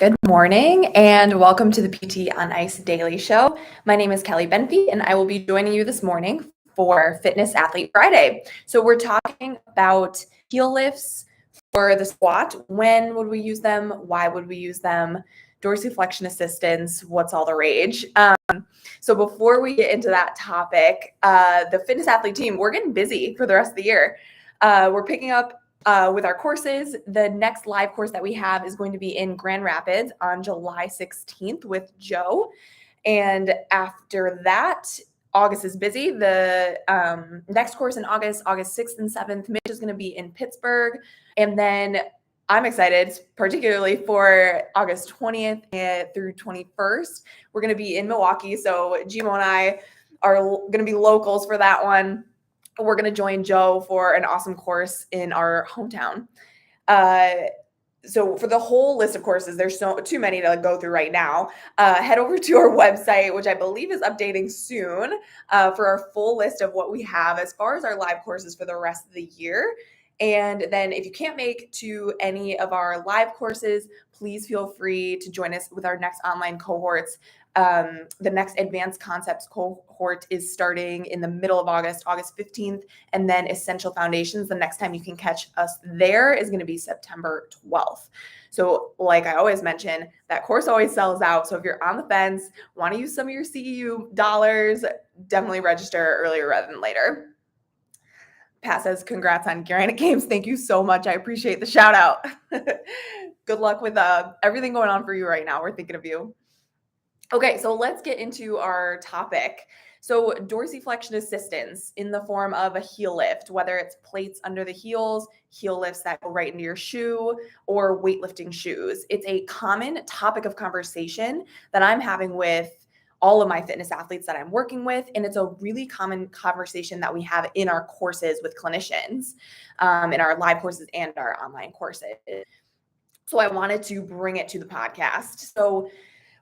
Good morning and welcome to the PT on Ice Daily Show. My name is Kelly Benfey and I will be joining you this morning for Fitness Athlete Friday. So we're talking about heel lifts for the squat. When would we use them? Why would we use them? Dorsiflexion assistance, what's all the rage? So before we get into that topic, the Fitness Athlete team, we're getting busy for the rest of the year. We're picking up with our courses. The next live course that we have is going to be in Grand Rapids on July 16th with Joe. And after that, August is busy. The next course in August 6th and 7th, Mitch is going to be in Pittsburgh. And then I'm excited, particularly for August 20th through 21st. We're going to be in Milwaukee. So Gmo and I are going to be locals for that one. We're going to join Joe for an awesome course in our hometown. So for the whole list of courses, there's too many to go through right now. Head over to our website, which I believe is updating soon, for our full list of what we have as far as our live courses for the rest of the year. And then if you can't make to any of our live courses, please feel free to join us with our next online cohorts. The next advanced concepts cohort is starting in the middle of August 15th, and then essential foundations. The next time you can catch us there is going to be September 12th. So like I always mention, that course always sells out. So if you're on the fence, want to use some of your CEU dollars, definitely register earlier rather than later. Pat says, congrats on Granite Games. Thank you so much. I appreciate the shout out. Good luck with everything going on for you right now. We're thinking of you. Okay, so let's get into our topic. So dorsiflexion assistance in the form of a heel lift, whether it's plates under the heels, heel lifts that go right into your shoe, or weightlifting shoes. It's a common topic of conversation that I'm having with all of my fitness athletes that I'm working with. And it's a really common conversation that we have in our courses with clinicians, in our live courses and our online courses. So I wanted to bring it to the podcast. So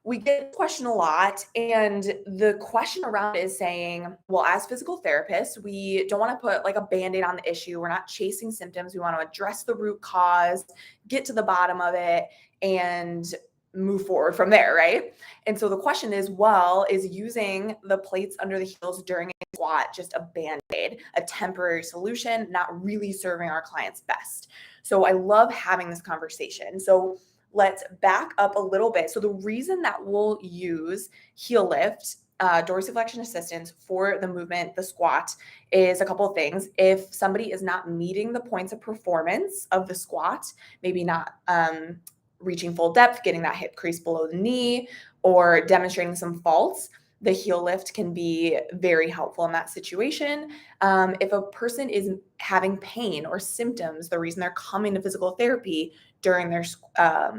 we get the question a lot, and the question around is saying, well, as physical therapists, we don't want to put like a Band-Aid on the issue. We're not chasing symptoms. We want to address the root cause, get to the bottom of it, and move forward from there, right? And so the question is, well, is using the plates under the heels during a squat just a Band-Aid, a temporary solution, not really serving our clients best? So I love having this conversation. So let's back up a little bit. So the reason that we'll use heel lift, dorsiflexion assistance for the movement, the squat, is a couple of things. If somebody is not meeting the points of performance of the squat, maybe not reaching full depth, getting that hip crease below the knee, or demonstrating some faults, the heel lift can be very helpful in that situation. If a person is having pain or symptoms, the reason they're coming to physical therapy during their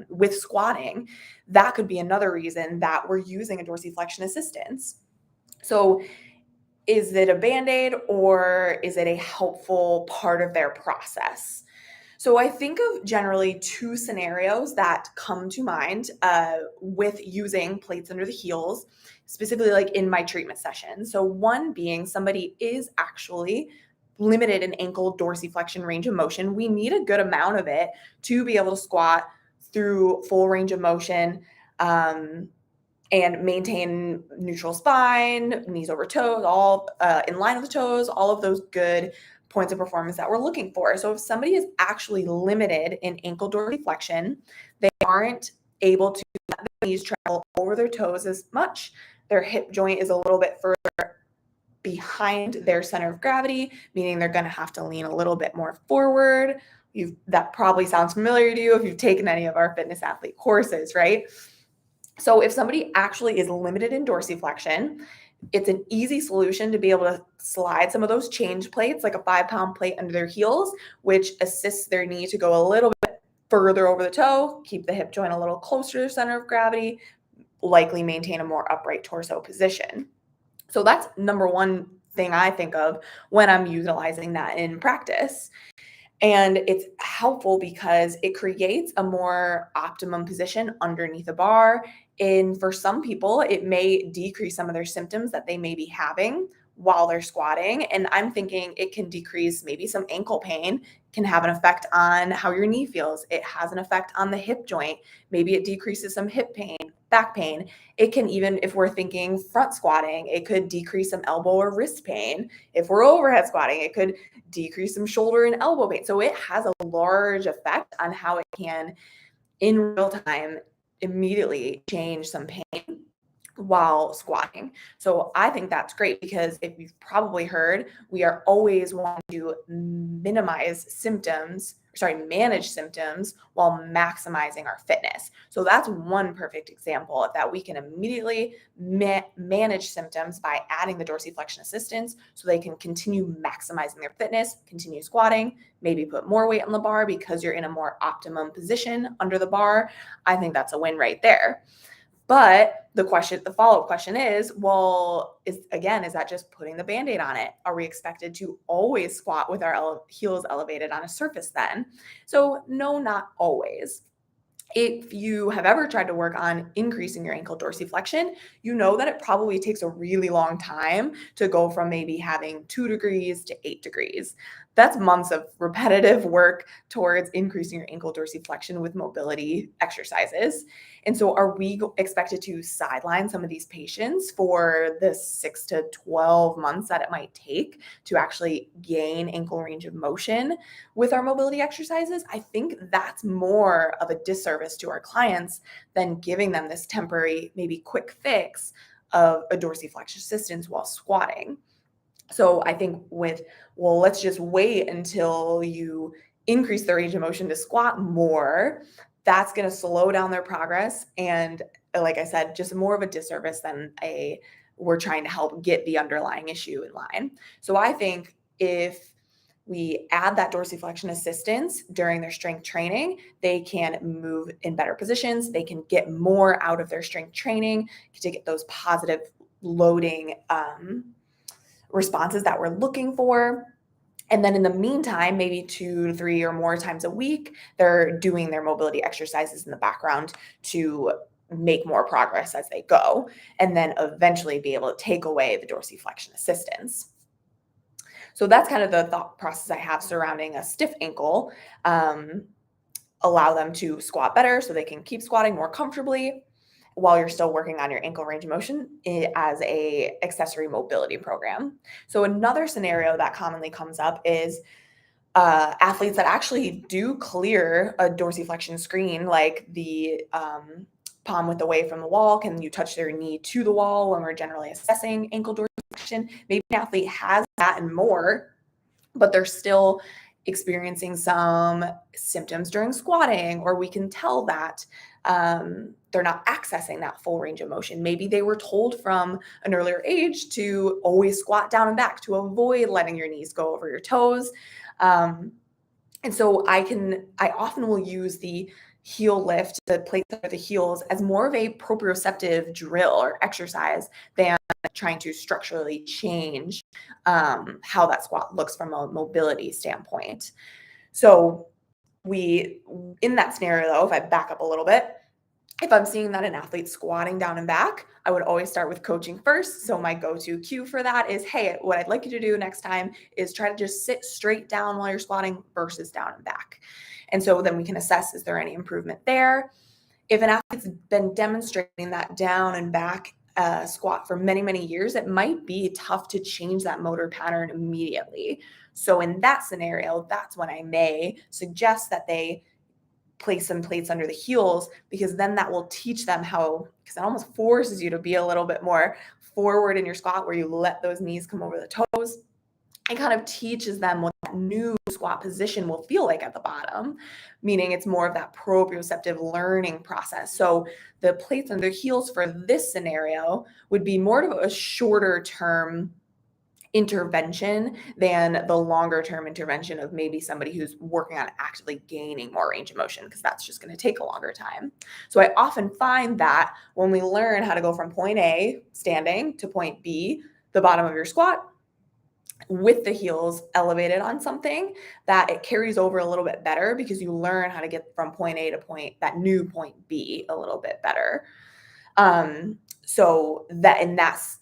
with squatting, that could be another reason that we're using a dorsiflexion assistance. So is it a Band-Aid or is it a helpful part of their process? So I think of generally two scenarios that come to mind with using plates under the heels, specifically like in my treatment session. So one being somebody is actually limited in ankle dorsiflexion range of motion. We need a good amount of it to be able to squat through full range of motion and maintain neutral spine, knees over toes, all in line with the toes, all of those good points of performance that we're looking for. So if somebody is actually limited in ankle dorsiflexion, they aren't able to let their knees travel over their toes as much. Their hip joint is a little bit further behind their center of gravity, meaning they're going to have to lean a little bit more forward. That probably sounds familiar to you if you've taken any of our fitness athlete courses, right? So if somebody actually is limited in dorsiflexion, it's an easy solution to be able to slide some of those change plates, like a 5-pound plate under their heels, which assists their knee to go a little bit further over the toe, keep the hip joint a little closer to the center of gravity, likely maintain a more upright torso position. So that's number one thing I think of when I'm utilizing that in practice. And it's helpful because it creates a more optimum position underneath the bar. And for some people, it may decrease some of their symptoms that they may be having while they're squatting. And I'm thinking it can decrease maybe some ankle pain, can have an effect on how your knee feels. It has an effect on the hip joint. Maybe it decreases some hip pain, back pain. It can even, if we're thinking front squatting, it could decrease some elbow or wrist pain. If we're overhead squatting, it could decrease some shoulder and elbow pain. So it has a large effect on how it can, in real time, immediately change some pain while squatting. So I think that's great because if you've probably heard, we are always wanting to manage symptoms while maximizing our fitness. So that's one perfect example of that. We can immediately manage symptoms by adding the dorsiflexion assistance so they can continue maximizing their fitness, continue squatting, maybe put more weight on the bar because you're in a more optimum position under the bar. I think that's a win right there. But the follow-up question is, well, is that just putting the Band-Aid on it? Are we expected to always squat with our heels elevated on a surface then? So no, not always. If you have ever tried to work on increasing your ankle dorsiflexion, you know that it probably takes a really long time to go from maybe having 2 degrees to 8 degrees. That's months of repetitive work towards increasing your ankle dorsiflexion with mobility exercises. And so are we expected to sideline some of these patients for the 6 to 12 months that it might take to actually gain ankle range of motion with our mobility exercises? I think that's more of a disservice to our clients than giving them this temporary, maybe quick fix of a dorsiflexion assistance while squatting. So I think let's just wait until you increase the range of motion to squat more. That's going to slow down their progress. And like I said, just more of a disservice than we're trying to help get the underlying issue in line. So I think if we add that dorsiflexion assistance during their strength training, they can move in better positions. They can get more out of their strength training to get those positive loading responses that we're looking for. And then in the meantime, maybe 2 to 3 or more times a week, they're doing their mobility exercises in the background to make more progress as they go, and then eventually be able to take away the dorsiflexion assistance. So that's kind of the thought process I have surrounding a stiff ankle. Allow them to squat better so they can keep squatting more comfortably while you're still working on your ankle range of motion as a accessory mobility program. So another scenario that commonly comes up is athletes that actually do clear a dorsiflexion screen, like the palm width away from the wall. Can you touch their knee to the wall when we're generally assessing ankle dorsiflexion? Maybe an athlete has that and more, but they're still experiencing some symptoms during squatting, or we can tell that they're not accessing that full range of motion. Maybe they were told from an earlier age to always squat down and back to avoid letting your knees go over your toes. And so I often will use the heel lift, the plates under the heels, as more of a proprioceptive drill or exercise than trying to structurally change how that squat looks from a mobility standpoint. So in that scenario, though, if I back up a little bit, if I'm seeing that an athlete's squatting down and back, I would always start with coaching first. So my go-to cue for that is, hey, what I'd like you to do next time is try to just sit straight down while you're squatting versus down and back. And so then we can assess, is there any improvement there? If an athlete's been demonstrating that down and back squat for many, many years, it might be tough to change that motor pattern immediately. So in that scenario, that's when I may suggest that they place some plates under the heels, because then that will teach them because it almost forces you to be a little bit more forward in your squat where you let those knees come over the toes. It kind of teaches them what that new squat position will feel like at the bottom, meaning it's more of that proprioceptive learning process. So the plates under the heels for this scenario would be more of a shorter term intervention than the longer term intervention of maybe somebody who's working on actively gaining more range of motion, because that's just going to take a longer time. So I often find that when we learn how to go from point A, standing, to point B, the bottom of your squat, with the heels elevated on something, that it carries over a little bit better because you learn how to get from point A to that new point B a little bit better. So that's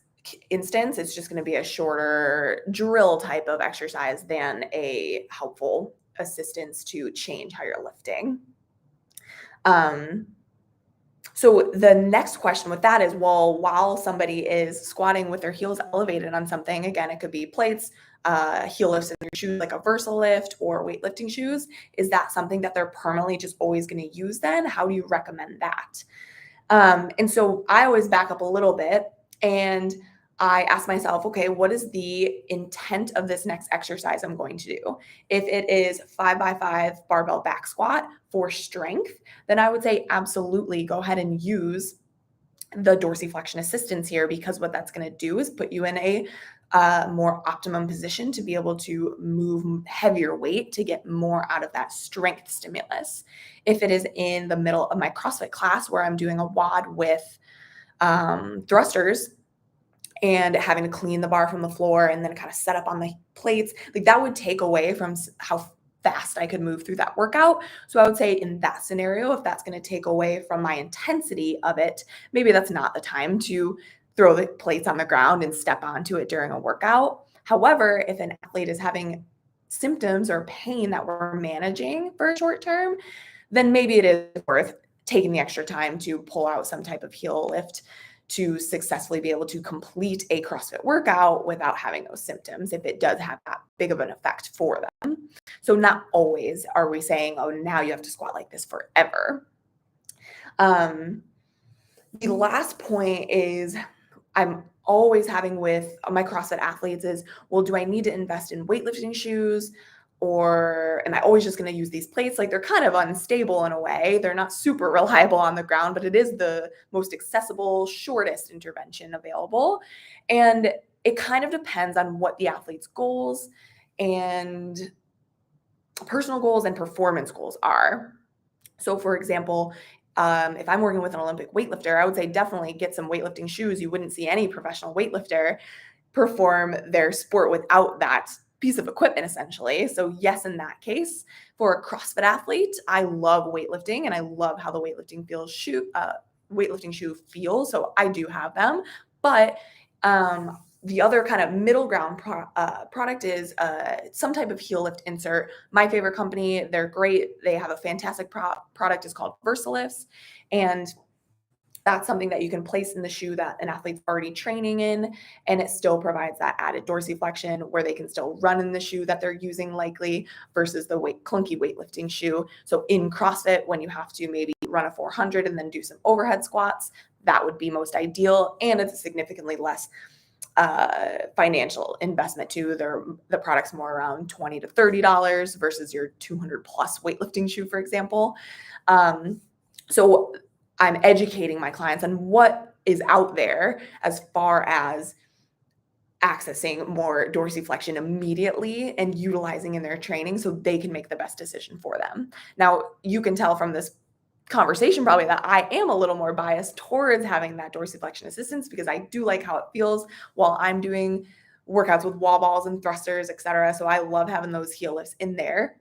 instance, it's just going to be a shorter drill type of exercise than a helpful assistance to change how you're lifting. Um, so the next question with that is, well, while somebody is squatting with their heels elevated on something, again, it could be plates, heel lifts in your shoes, like a VersaLift or weightlifting shoes. Is that something that they're permanently just always going to use then? How do you recommend that? And so I always back up a little bit and I ask myself, okay, what is the intent of this next exercise I'm going to do? If it is 5x5 barbell back squat for strength, then I would say absolutely go ahead and use the dorsiflexion assistance here, because what that's going to do is put you in a more optimum position to be able to move heavier weight to get more out of that strength stimulus. If it is in the middle of my CrossFit class where I'm doing a WOD with thrusters and having to clean the bar from the floor and then kind of set up on the plates, like that would take away from how fast I could move through that workout. So I would say in that scenario, if that's going to take away from my intensity of it, maybe that's not the time to throw the plates on the ground and step onto it during a workout. However, if an athlete is having symptoms or pain that we're managing for a short term, then maybe it is worth taking the extra time to pull out some type of heel lift to successfully be able to complete a CrossFit workout without having those symptoms, if it does have that big of an effect for them. So not always are we saying, oh, now you have to squat like this forever. The last point is I'm always having with my CrossFit athletes is, well, do I need to invest in weightlifting shoes? Or am I always just going to use these plates? Like they're kind of unstable in a way. They're not super reliable on the ground, but it is the most accessible, shortest intervention available. And it kind of depends on what the athlete's goals and personal goals and performance goals are. So for example, if I'm working with an Olympic weightlifter, I would say definitely get some weightlifting shoes. You wouldn't see any professional weightlifter perform their sport without that piece of equipment, essentially. So yes, in that case, for a CrossFit athlete, I love weightlifting and I love how the weightlifting shoe feels. So I do have them, but the other kind of middle ground product is some type of heel lift insert. My favorite company, they're great. They have a fantastic product. It's called VersaLifts, and that's something that you can place in the shoe that an athlete's already training in, and it still provides that added dorsiflexion where they can still run in the shoe that they're using likely versus the clunky weightlifting shoe. So in CrossFit, when you have to maybe run a 400 and then do some overhead squats, that would be most ideal, and it's a significantly less financial investment too. The product's more around $20 to $30 versus your 200 plus weightlifting shoe, for example. So I'm educating my clients on what is out there as far as accessing more dorsiflexion immediately and utilizing in their training so they can make the best decision for them. Now, you can tell from this conversation probably that I am a little more biased towards having that dorsiflexion assistance because I do like how it feels while I'm doing workouts with wall balls and thrusters, etc. So I love having those heel lifts in there.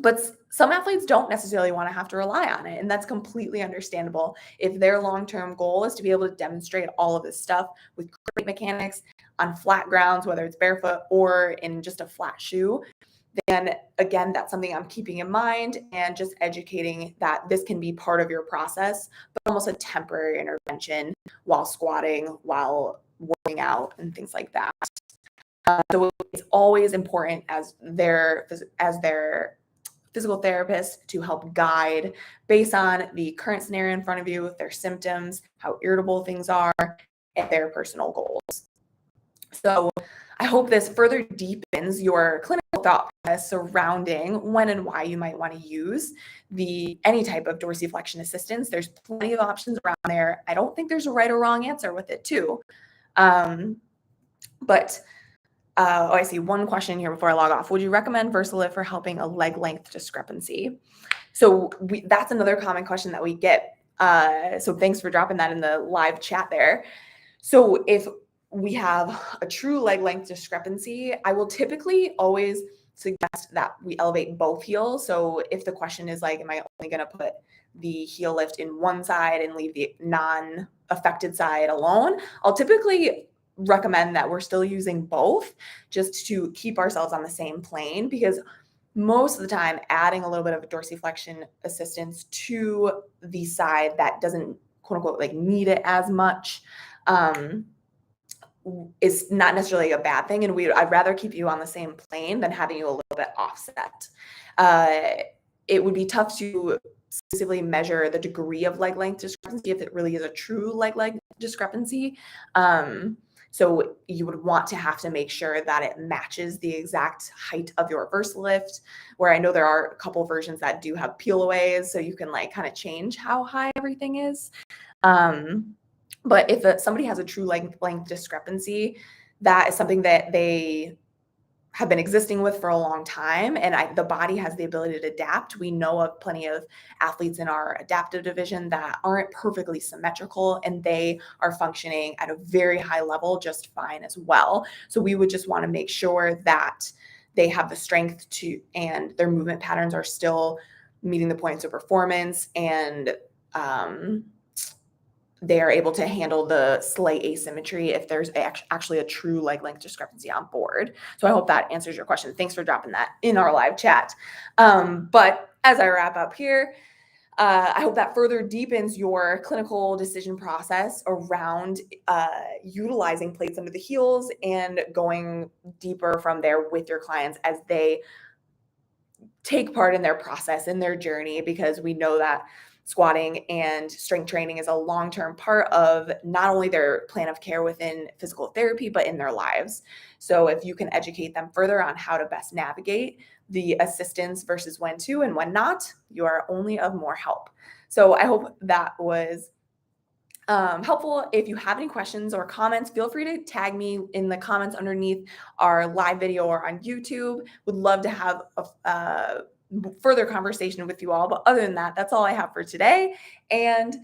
But some athletes don't necessarily want to have to rely on it, and that's completely understandable. If their long-term goal is to be able to demonstrate all of this stuff with great mechanics on flat grounds, whether it's barefoot or in just a flat shoe, then again, that's something I'm keeping in mind and just educating that this can be part of your process, but almost a temporary intervention while squatting, while working out and things like that. So it's always important as their physical therapist to help guide based on the current scenario in front of you, their symptoms, how irritable things are, and their personal goals. So I hope this further deepens your clinical thought process surrounding when and why you might want to use any type of dorsiflexion assistance. There's plenty of options around there. I don't think there's a right or wrong answer with it too. I see one question here before I log off. Would you recommend VersaLift for helping a leg length discrepancy? So that's another common question that we get. So thanks for dropping that in the live chat there. So if we have a true leg length discrepancy, I will typically always suggest that we elevate both heels. So if the question is like, am I only going to put the heel lift in one side and leave the non-affected side alone? I'll typically recommend that we're still using both just to keep ourselves on the same plane, because most of the time adding a little bit of dorsiflexion assistance to the side that doesn't quote unquote like need it as much um, is not necessarily a bad thing. And I'd rather keep you on the same plane than having you a little bit offset. Uh, it would be tough to specifically measure the degree of leg length discrepancy if it really is a true leg length discrepancy. So you would want to have to make sure that it matches the exact height of your reverse lift, where I know there are a couple versions that do have peel aways, so you can like kind of change how high everything is. But if somebody has a true length discrepancy, that is something that they have been existing with for a long time, and the body has the ability to adapt. We know of plenty of athletes in our adaptive division that aren't perfectly symmetrical, and they are functioning at a very high level just fine as well. So we would just want to make sure that they have the strength to, and their movement patterns are still meeting the points of performance, and they are able to handle the slight asymmetry if there's actually a true leg length discrepancy on board. So I hope that answers your question. Thanks for dropping that in our live chat. But as I wrap up here, I hope that further deepens your clinical decision process around utilizing plates under the heels and going deeper from there with your clients as they take part in their process, in their journey, because we know that squatting and strength training is a long-term part of not only their plan of care within physical therapy, but in their lives. So if you can educate them further on how to best navigate the assistance versus when to and when not, you are only of more help. So I hope that was helpful. If you have any questions or comments, feel free to tag me in the comments underneath our live video or on YouTube. Would love to have a further conversation with you all. But other than that, that's all I have for today. And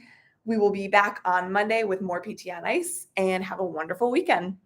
we will be back on Monday with more PT on Ice, and have a wonderful weekend.